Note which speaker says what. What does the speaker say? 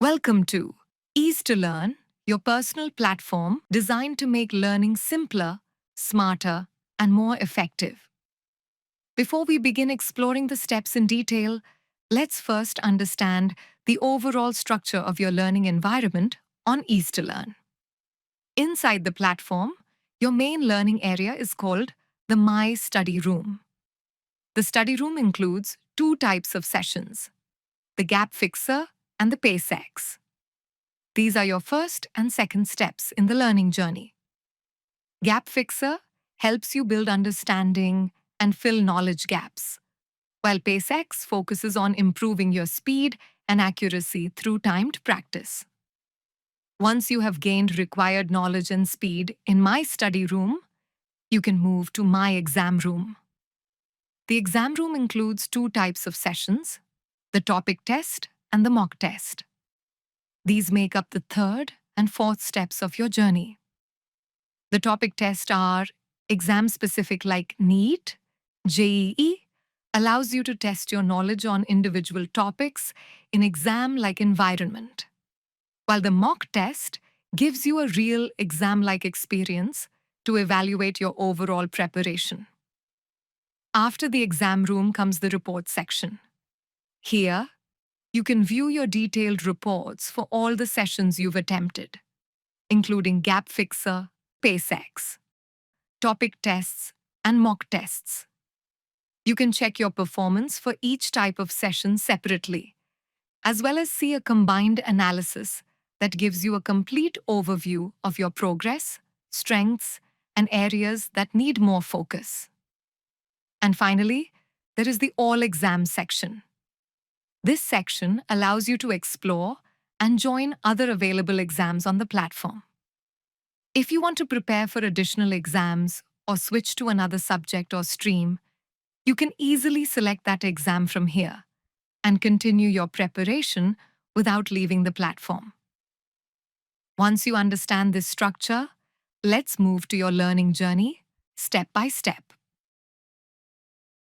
Speaker 1: Welcome to EaseToLearn, your personal platform designed to make learning simpler, smarter, and more effective. Before we begin exploring the steps in detail, let's first understand the overall structure of your learning environment on EaseToLearn. Inside the platform, your main learning area is called the My Study Room. The study room includes two types of sessions, the Gap Fixer and the PaceX. These are your first and second steps in the learning journey. Gap Fixer helps you build understanding and fill knowledge gaps, while PaceX focuses on improving your speed and accuracy through timed practice. Once you have gained required knowledge and speed in My Study Room, you can move to My Exam Room. The exam room includes two types of sessions, the topic test and the mock test. These make up the third and fourth steps of your journey. The topic tests are exam-specific like NEET, JEE, allows you to test your knowledge on individual topics in exam-like environment, while the mock test gives you a real exam-like experience to evaluate your overall preparation. After the exam room comes the report section. Here, you can view your detailed reports for all the sessions you've attempted, including Gap Fixer, PaceX, topic tests, and mock tests. You can check your performance for each type of session separately, as well as see a combined analysis that gives you a complete overview of your progress, strengths, and areas that need more focus. And finally, there is the All Exams section. This section allows you to explore and join other available exams on the platform. If you want to prepare for additional exams or switch to another subject or stream, you can easily select that exam from here and continue your preparation without leaving the platform. Once you understand this structure, let's move to your learning journey step by step.